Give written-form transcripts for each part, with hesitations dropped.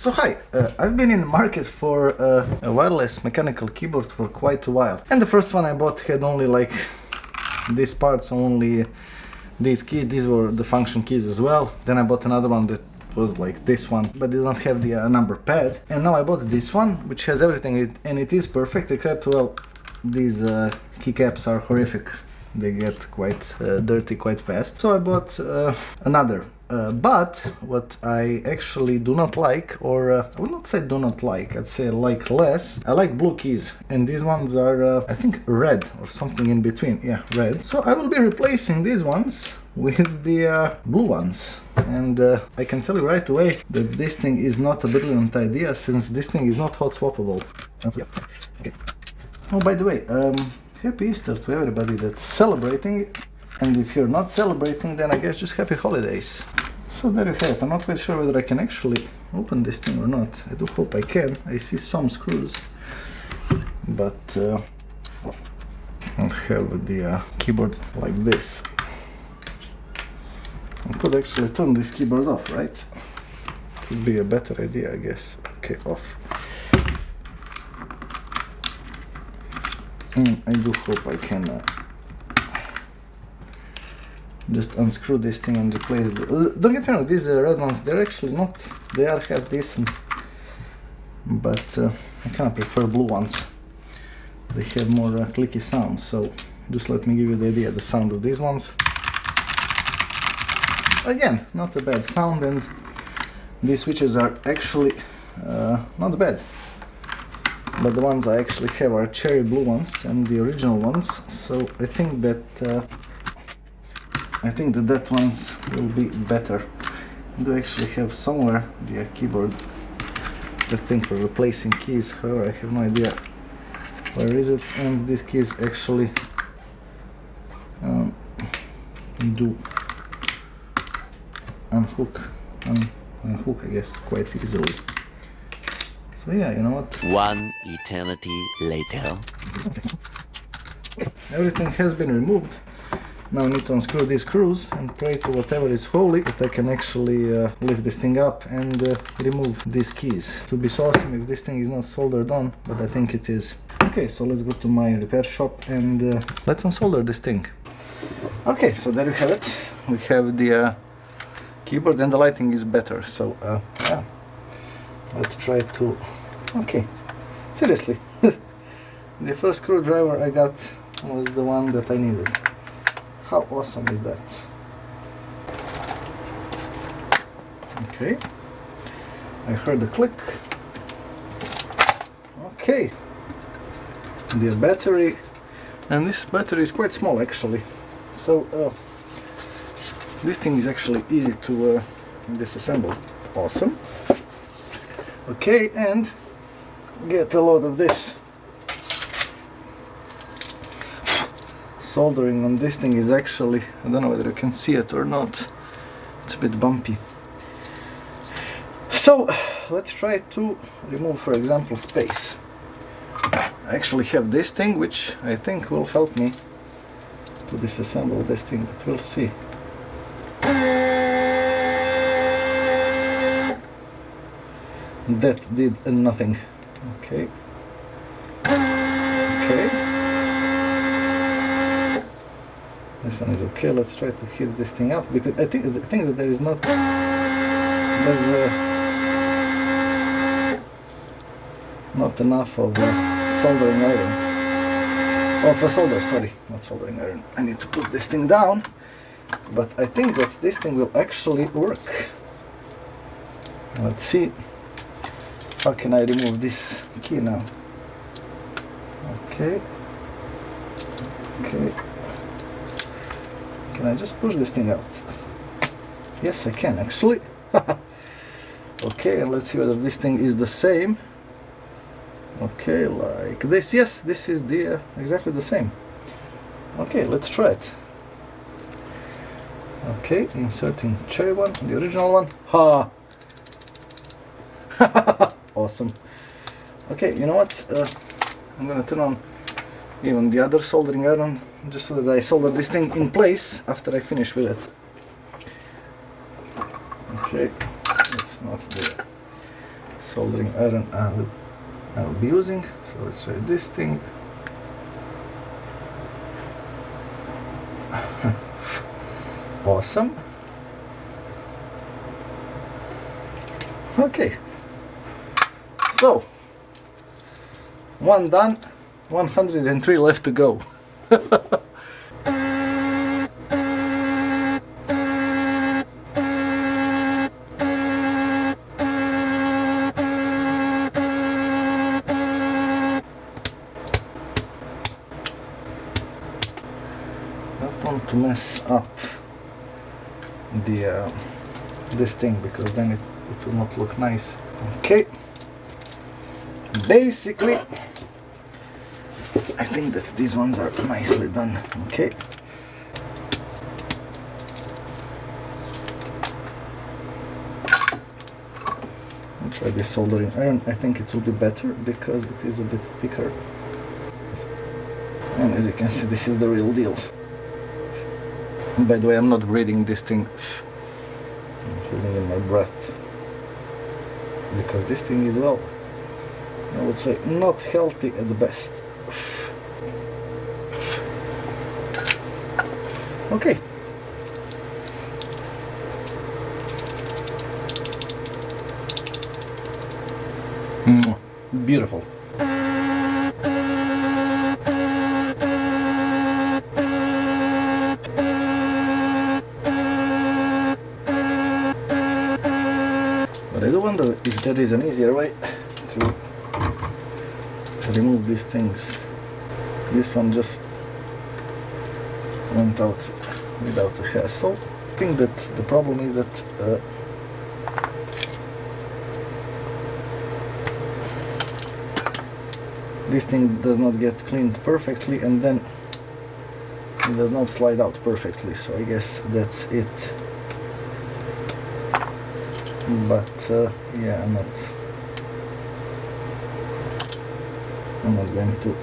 So hi, I've been in the market for a wireless mechanical keyboard for quite a while. And the first one I bought had only like these parts, only these keys. These were the function keys as well. Then I bought another one that was like this one, but did not have the number pad. And now I bought this one, which has everything, and it is perfect, except, well, these keycaps are horrific. They get quite dirty quite fast. So I bought another. But what I actually do not like, or I would not say do not like, I'd say like less, I like blue keys. And these ones are, I think, red or something in between. Yeah, red. So I will be replacing these ones with the blue ones. And I can tell you right away that this thing is not a brilliant idea, since this thing is not hot swappable. Yeah. Okay. Oh, by the way, happy Easter to everybody that's celebrating. And if you're not celebrating, then I guess just happy holidays. So there you have it. I'm not quite sure whether I can actually open this thing or not. I do hope I can. I see some screws. But I'll have the keyboard like this. I could actually turn this keyboard off, right? Could be a better idea, I guess. Okay, off. I do hope I can just unscrew this thing and replace the... Don't get me wrong, these red ones, they're actually not... They are half decent. But I kind of prefer blue ones. They have more clicky sound, so just let me give you the idea, the sound of these ones. Again, not a bad sound, and these switches are actually not bad. But the ones I actually have are cherry blue ones and the original ones, so I think that that ones will be better. I do actually have somewhere the keyboard, that thing for replacing keys. However, I have no idea where is it, and these keys actually do unhook, I guess, quite easily. So yeah, you know what? One eternity later. Everything has been removed. Now I need to unscrew these screws and pray to whatever is holy that I can actually lift this thing up and remove these keys. It would be so awesome if this thing is not soldered on, but I think it is. Okay, so let's go to my repair shop and let's unsolder this thing. Okay, so there you have it. We have the keyboard and the lighting is better, so yeah. Let's try to... Okay, seriously. The first screwdriver I got was the one that I needed. How awesome is that? Okay, I heard the click. Okay, the battery, and this battery is quite small actually, so this thing is actually easy to disassemble. Awesome. Okay, and get a load of this. Soldering on this thing is actually, I don't know whether you can see it or not, it's a bit bumpy. So let's try to remove, for example, space. I actually have this thing, which I think will help me to disassemble this thing, but we'll see. That did nothing. Okay. Okay. This one is okay. Let's try to hit this thing up, because I think that there is not. There's not enough of soldering iron. Of a solder, sorry, not soldering iron. I need to put this thing down, but I think that this thing will actually work. Let's see. How can I remove this key now? Okay. Okay. Can I just push this thing out? Yes, I can actually. Okay, and let's see whether this thing is the same. Okay, like this. Yes, this is the exactly the same. Okay, let's try it. Okay, inserting cherry one, the original one. Ha! Awesome. Okay, you know what? I'm gonna turn on even the other soldering iron, just so that I solder this thing in place after I finish with it. Okay, it's not the soldering iron I'll be using. So let's try this thing. Awesome. Okay, so one done, 103 left to go. Don't want to mess up the this thing, because then it will not look nice. Okay, basically I think that these ones are nicely done. Okay, I'll try this soldering iron. I think it will be better because it is a bit thicker, and as you can see, this is the real deal. By the way, I'm not breathing this thing. I'm feeling in my breath, because this thing is, well, I would say not healthy at the best. Okay. Beautiful. But I do wonder if there is an easier way to remove these things. This one just went out without a hassle. I think that the problem is that this thing does not get cleaned perfectly, and then it does not slide out perfectly, so I guess that's it. But yeah, I'm not going to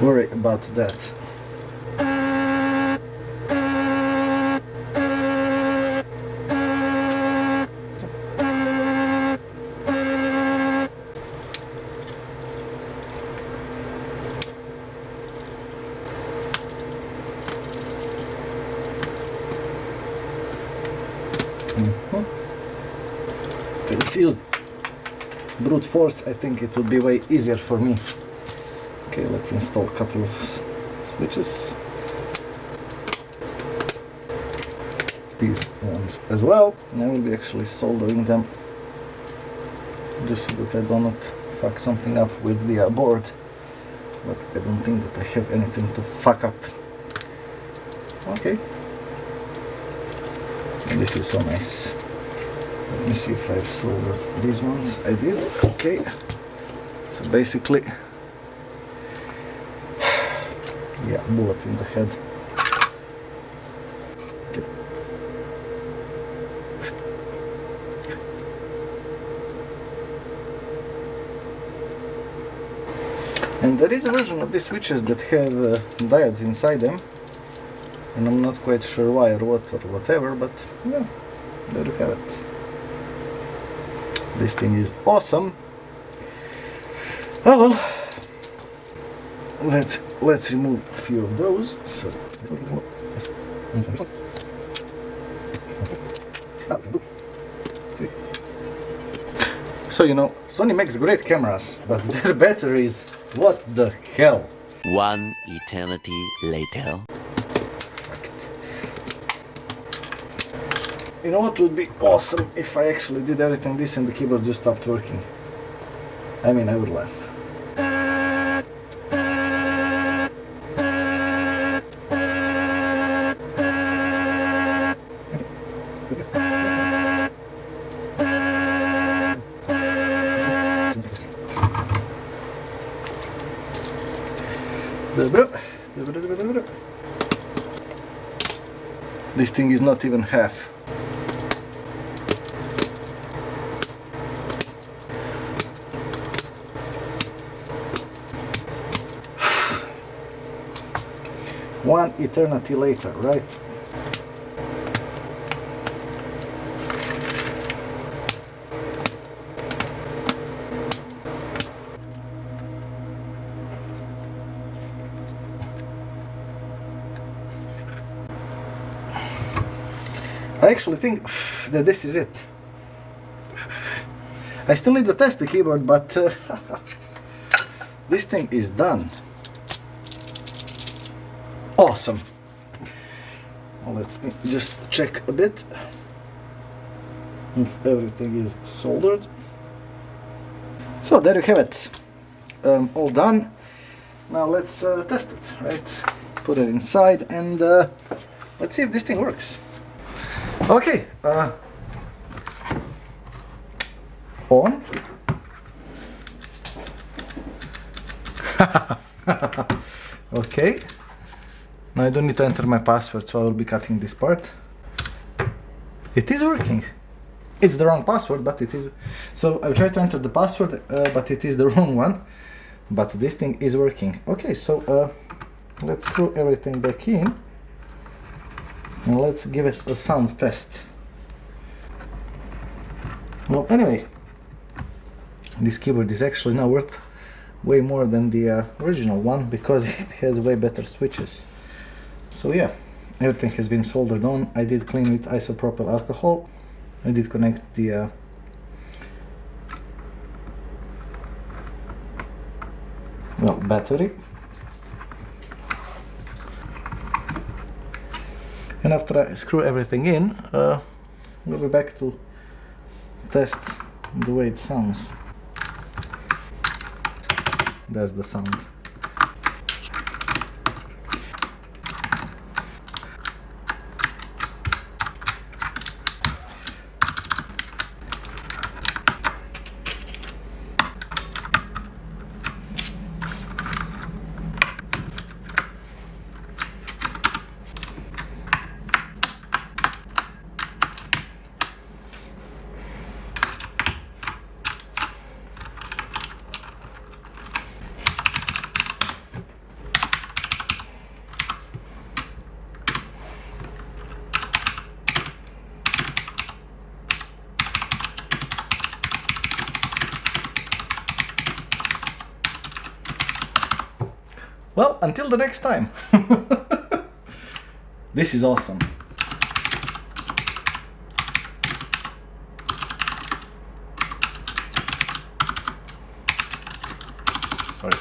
worry about that. If it's used brute force, I think it would be way easier for me. Okay, let's install a couple of switches. These ones as well, and I will be actually soldering them just so that I do not fuck something up with the board. But I don't think that I have anything to fuck up. Okay. And this is so nice. Let me see if I've soldered these ones. I did. Okay. So basically, yeah, bullet in the head. Okay. And there is a version of these switches that have diodes inside them, and I'm not quite sure why or what or whatever, but yeah, there you have it. This thing is awesome. Oh well, let's remove a few of those. So you know, Sony makes great cameras, but their batteries, what the hell? One eternity later. You know what would be awesome if I actually did everything this and the keyboard just stopped working? I mean, I would laugh. This thing is not even half. One eternity later, right? I actually think that this is it. I still need to test the keyboard, but this thing is done. Awesome. Well, let me just check a bit if everything is soldered. So there you have it, all done. Now let's test it, right? Put it inside and let's see if this thing works. Okay, on. Okay, now I don't need to enter my password, so I will be cutting this part. It is working. It's the wrong password, but it is. So I've tried to enter the password, but it is the wrong one. But this thing is working. Okay, so let's screw everything back in and let's give it a sound test. Well, anyway, this keyboard is actually now worth way more than the original one because it has way better switches. So yeah, everything has been soldered on. I did clean with isopropyl alcohol. I did connect the battery, and after I screw everything in, we'll be back to test the way it sounds. That's the sound. Well, until the next time. This is awesome. Sorry.